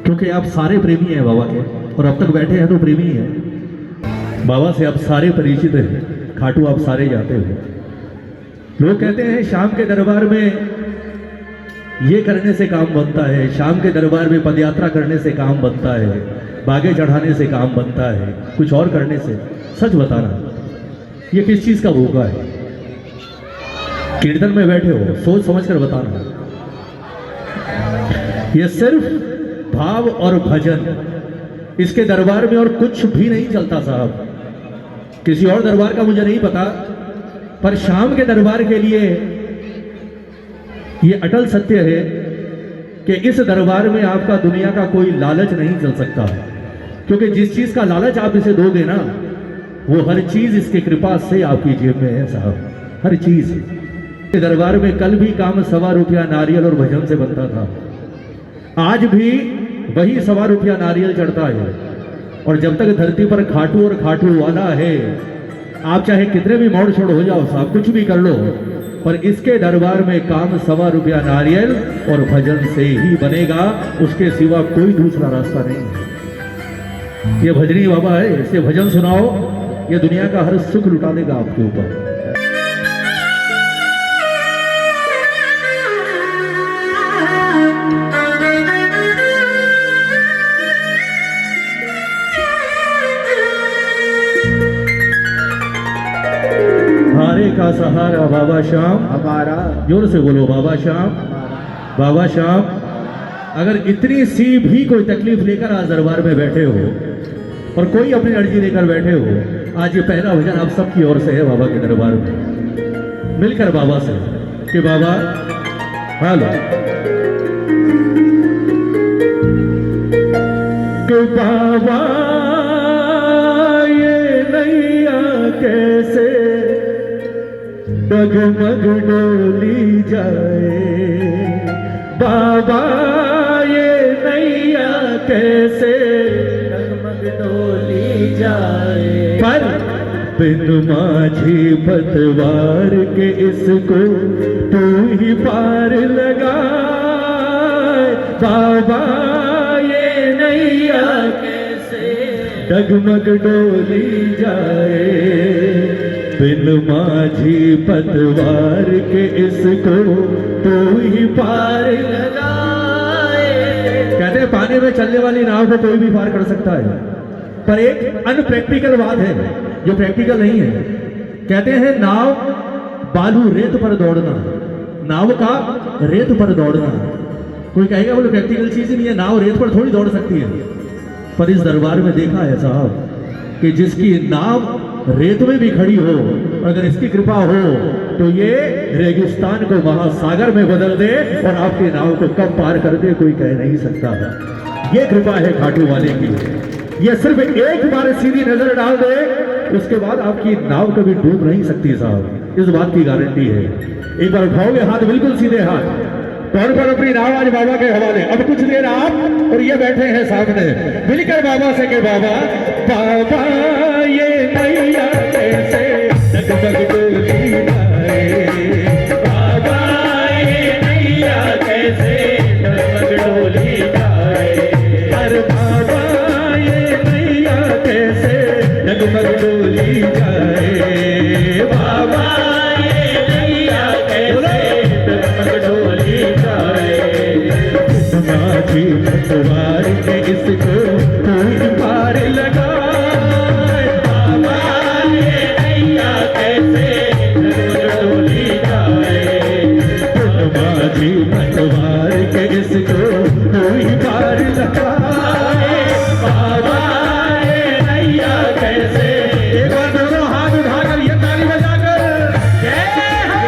क्योंकि आप सारे प्रेमी हैं बाबा के, और अब तक बैठे हैं तो प्रेमी ही हैं। बाबा से आप सारे परिचित हैं, खाटू आप सारे जाते हो। लोग कहते हैं शाम के दरबार में ये करने से काम बनता है, शाम के दरबार में पदयात्रा करने से काम बनता है, बागे चढ़ाने से काम बनता है, कुछ और करने से। सच बताना, ये किस चीज का भूखा है? कीर्तन में बैठे हो, सोच समझ कर बताना। ये सिर्फ भाव और भजन, इसके दरबार में और कुछ भी नहीं चलता साहब। किसी और दरबार का मुझे नहीं पता, पर शाम के दरबार के लिए ये अटल सत्य है कि इस दरबार में आपका दुनिया का कोई लालच नहीं चल सकता, क्योंकि जिस चीज का लालच आप इसे दोगे ना, वो हर चीज इसकी कृपा से आपकी जेब में है साहब, हर चीज। दरबार में कल भी काम ₹1.25 नारियल और भजन से बनता था, आज भी वही ₹1.25 नारियल चढ़ता है। और जब तक धरती पर खाटू और खाटू वाला है, आप चाहे कितने भी मोड़ छोड़ हो जाओ साहब, कुछ भी कर लो, पर इसके दरबार में काम ₹1.25 नारियल और भजन से ही बनेगा, उसके सिवा कोई दूसरा रास्ता नहीं है। ये भजनी बाबा है, इसे भजन सुनाओ, ये दुनिया का हर सुख लुटा देगा आपके ऊपर। हारे का सहारा बाबा श्याम हमारा, जोर से बोलो बाबा श्याम, बाबा श्याम। अगर इतनी सी भी कोई तकलीफ लेकर आज दरबार में बैठे हो और कोई अपनी अर्जी लेकर बैठे हो, आज ये पहला भजन आप सबकी ओर से है बाबा के दरबार में। मिलकर बाबा से कि बाबा हेलो, कि बाबा ये नैया कैसे डगमग डोली जाए, बाबा ये नैया कैसे डगमग डोली जाए। पर बिन माझी पतवार के इसको तू ही पार लगा, बाबा ये नैया कैसे डगमग डोली जाए, बिन माझी पतवार के इसको तू ही पार लगाए। कहते हैं पानी में चलने वाली नाव को कोई भी पार कर सकता है, पर एक अनप्रैक्टिकल बात है जो प्रैक्टिकल नहीं है। कहते हैं नाव बालू रेत पर दौड़ना, नाव का रेत पर दौड़ना। कोई कहेगा बोले प्रैक्टिकल चीज ही नहीं है, नाव रेत पर थोड़ी दौड़ सकती है। पर इस दरबार में देखा है साहब कि जिसकी नाव रेत में भी खड़ी हो, अगर इसकी कृपा हो तो ये रेगिस्तान को महासागर में बदल दे और आपकी नाव को कब पार कर दे कोई कह नहीं सकता। ये कृपा है खाटू वाले की। ये सिर्फ एक बार सीधी नजर डाल दे, उसके बाद आपकी नाव कभी डूब नहीं सकती साहब, इस बात की गारंटी है। एक बार उठाओगे हाथ, बिल्कुल सीधे हाथ, तौर पर अपनी नाव आज बाबा के हवाले। अब कुछ देर आप और ये बैठे हैं सामने, मिलकर बाबा से के बाबा, बाबा ये नैया कैसे डगमग डोली जाए, बाबा ये नैया कैसे डगमग डोली जाए। अरे बाबा ये नैया कैसे डगमग डोली जाए, बाबा ये नैया कैसे डगमग डोली जाए। माझी पतवार के इसको कोई पार लगा, बाबा ये नैया कैसे डगमग डोली जाए। माझी पतवार के इसको कोई पार लगा, बाबा ये नैया कैसे। एक बार दोनों हाथ उठाकर ये ताली बजाकर जय हो,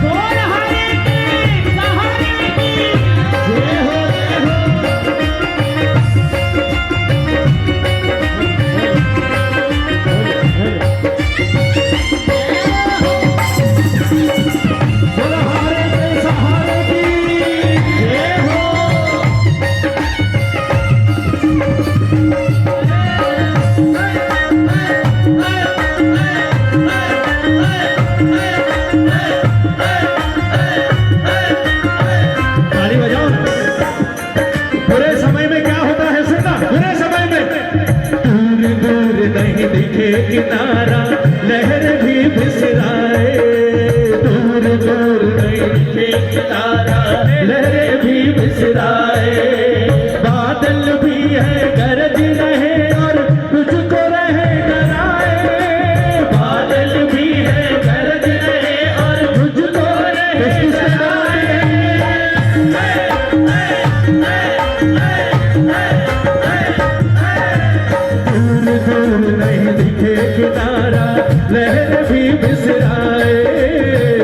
बोल हरि की, सहरि की, जय हो, जय हो। बिसराए। बादल भी है गरज रहे और तुझको रहे डराए। बादल भी है गरज रहे और तुझको रहे डराए। दूर दूर नहीं दिखे किनारा लहर भी बिसराए।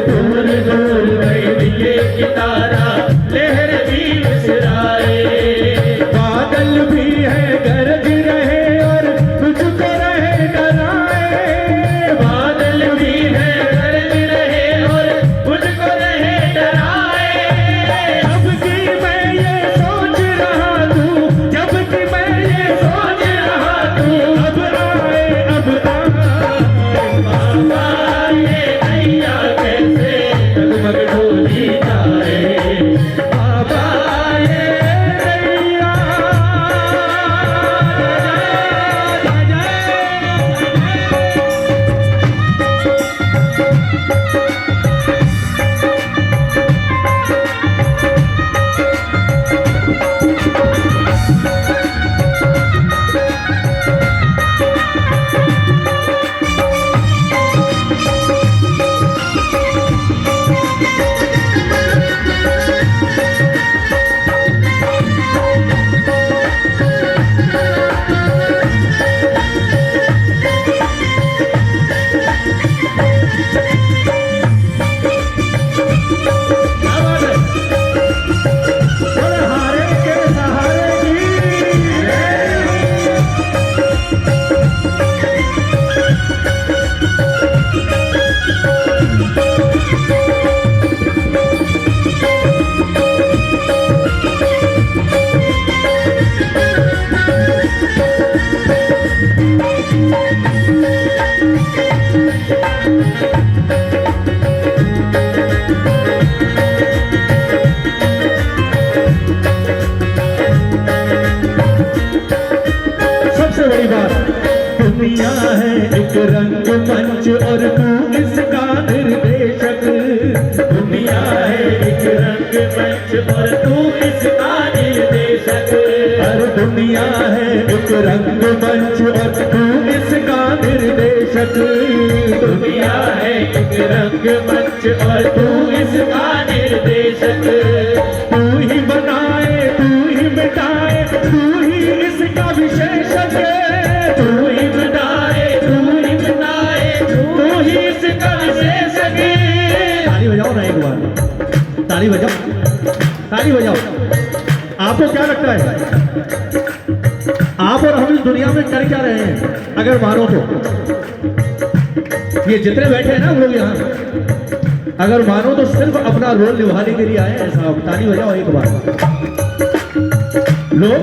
दूर दूर नहीं दिखे किनारा लहर भी बिसराए। बादल भी है गरज रहे और तुझको रहे डराए। बादल भी है गरज रहे और तुझको रहे डराए। जब कि मैं ये सोच रहा हूँ, जब कि मैं ये सोच रहा हूँ, अब आए अब बाबा ये नैया कैसे डगमग डोली जाए। बाबा ये नैया हारे के सहारे की। सबसे बड़ी बात, दुनिया है एक रंग मंच और तू इसका निर्देशक। दुनिया है एक रंग मंच और तू इसका निर्देशक। हर दुनिया है एक रंग मंच और तू इसका निर्देशक। दुनिया है एक रंग मंच और तू इसका निर्देशक। तू ही बनाए तू ही मिटाए तू ही इसका विशेषक। तू ही बनाए तू ही मिटाए तू ही इसका विशेषक। ताली बजाओ ना एक बार, ताली बजाओ, ताली बजाओ। आपको क्या लगता है आप और हम इस दुनिया में कर क्या रहे हैं? अगर मानो तो ये जितने बैठे हैं ना हम लोग यहाँ, अगर मानो तो सिर्फ अपना रोल निभाने के लिए आए हैं साहब। ताली बजाओ एक बार। लोग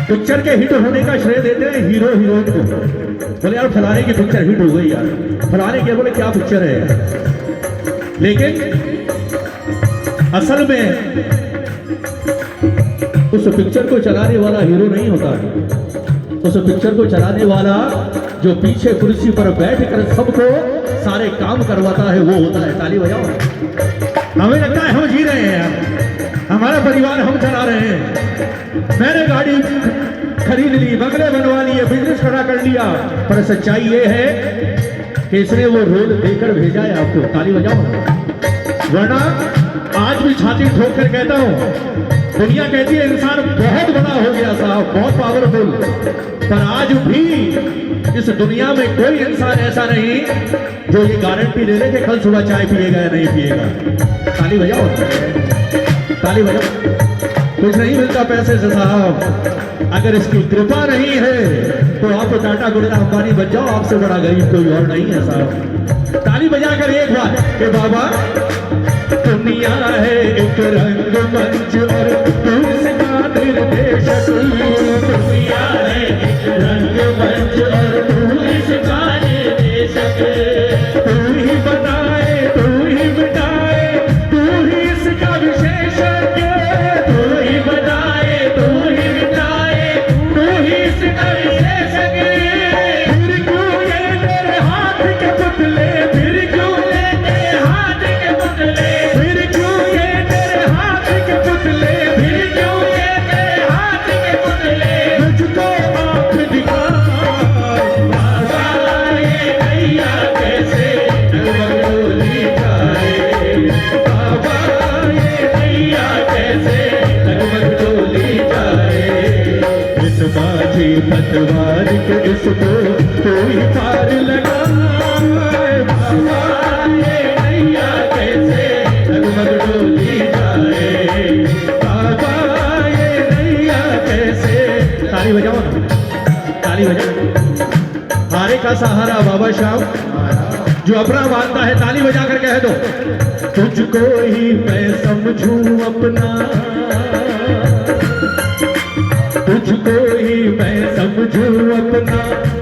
पिक्चर के हिट होने का श्रेय देते हैं हीरो हीरोइन को। बोले यार फलाने की पिक्चर हिट हो गई यार, फलाने के बोले क्या पिक्चर है यार। लेकिन असल में उस पिक्चर को चलाने वाला हीरो नहीं होता है। उस पिक्चर को चलाने वाला जो पीछे कुर्सी पर बैठकर सबको सारे काम करवाता है वो होता है। ताली बजाओ। हमें लगता है हम जी रहे हैं यार, हमारा परिवार हम चला रहे हैं। मैंने गाड़ी खरीद ली, बंगले बनवा लिए, बिजनेस खड़ा कर लिया, पर सच्चाई ये है कि इसने वो रोल देकर भेजा है आपको। ताली बजाओ। वरना आज भी छाती ठोक कर कहता हूं, दुनिया कहती है इंसान बहुत बड़ा हो गया साहब, बहुत पावरफुल, पर आज भी इस दुनिया में कोई इंसान ऐसा नहीं जो ये गारंटी दे दे कि कल सुबह चाय पिएगा या नहीं पिएगा। ताली बजाओ, ताली बजाओ। कुछ नहीं मिलता पैसे से साहब, अगर इसकी कृपा नहीं है तो आप टाटा गुड़ना अंबानी बन जाओ, आपसे बड़ा गरीब कोई और नहीं है साहब। ताली बजाकर एक बार कि बाबा दुनिया है एक रंग मंच और तू इसका निर्देशक। दुनिया है एक रंग मंच और तू इसका निर्देशक। तू ही बनाए तू ही मिटाए तू ही इसका विशेषक। तू ही बनाए तू ही मिटाए तू ही इसका विशेषक। फिर क्यों ये तेरे हाथ के पुतले, फिर क्यों ये तेरे हाथ के पुतले, फिर क्यों ये तेरे पतवार के इसको कोई पार लगाए। बाबा ये नैया कैसे डगमग डोली जाए, बाबा ये नैया कैसे। ताली बजाओ ना, ताली बजाओ। हारे का सहारा बाबा श्याम, जो अपना मानता है ताली बजा कर कह दो। तुझको ही मैं समझूं अपना, तुझको ही मैं समझूं अपना,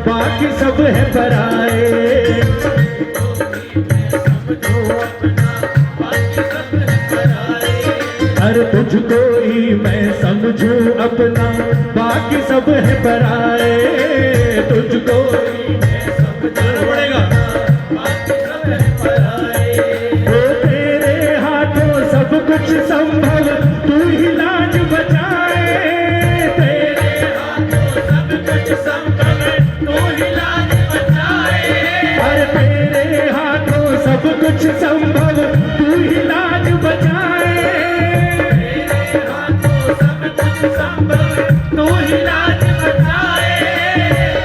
बाकी सब है पराए। हर तुझको ही मैं समझूं अपना, बाकी सब है पराए। तुझको ही मैं समझूं पड़ेगा। बाकी सब है पराए। ओ तेरे हाथों सब कुछ संभव, तू ही लाज बचाए। तेरे हाथों सब कुछ संभव, तू ही लाज बचाए। हर तेरे हाथों सब कुछ संभव, तू ही लाज बचाए। तेरे हाथों सब कुछ संभव, तू ही लाज बचाए।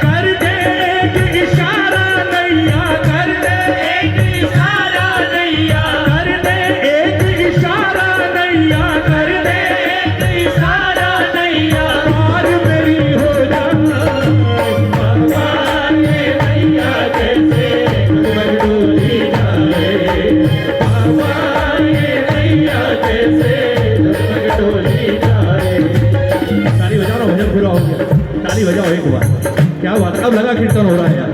कर दे एक इशारा नैया, कर दे एक इशारा नैया, कर दे एक इशारा नैया, कर दे एक इशारा नैया, पार मेरी हो जाए। बाबा ये नैया कैसे डगमग डोली जाए, बाबा ये नैया कैसे डगमग डोली जाए। ताली बजाओ ना, भजन पूरा हो गया। ताली बजाओ एक बार, क्या बात है। अब लगा कीर्तन हो रहा है यार,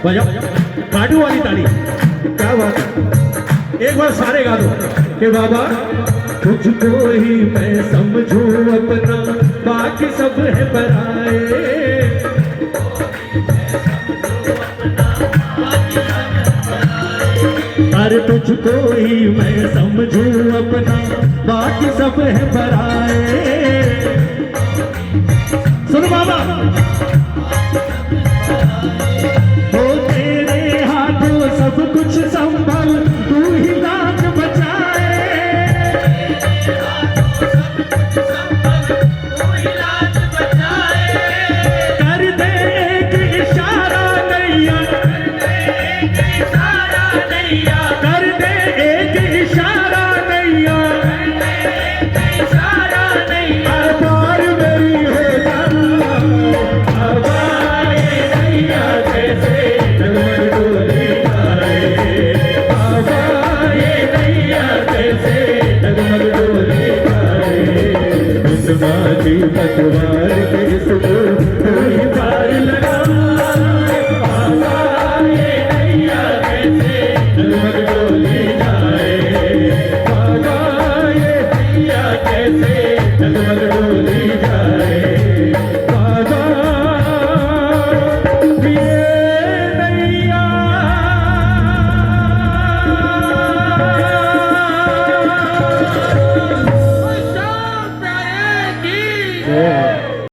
बजाओ काटू वाली ताली, क्या बात है। एक बार सारे गा दो कि बाबा तुझको ही मैं समझूं अपना, बाकी सब है पराए। अरे तुझको ही मैं समझूं अपना, बाकी सब है पराए। सुन बाबा, हो तेरे हाथों सब कुछ संभव, तू ही लाज बचाए। कर दे एक इशारा नैया, कर दे एक इशारा नैया, पार मेरी हो जाए। बाबा ये नैया कैसे डगमग डोली जाए, बाबा ये नैया कैसे डगमग डोली जाए। उस माझी पतवार के इसको कोई पार लगाए। बाबा ये नैया कैसे डगमग डोली जाए, बाबा ये नैया कैसे डगमग डोली जाए। बाबा ये नैया प्यारे की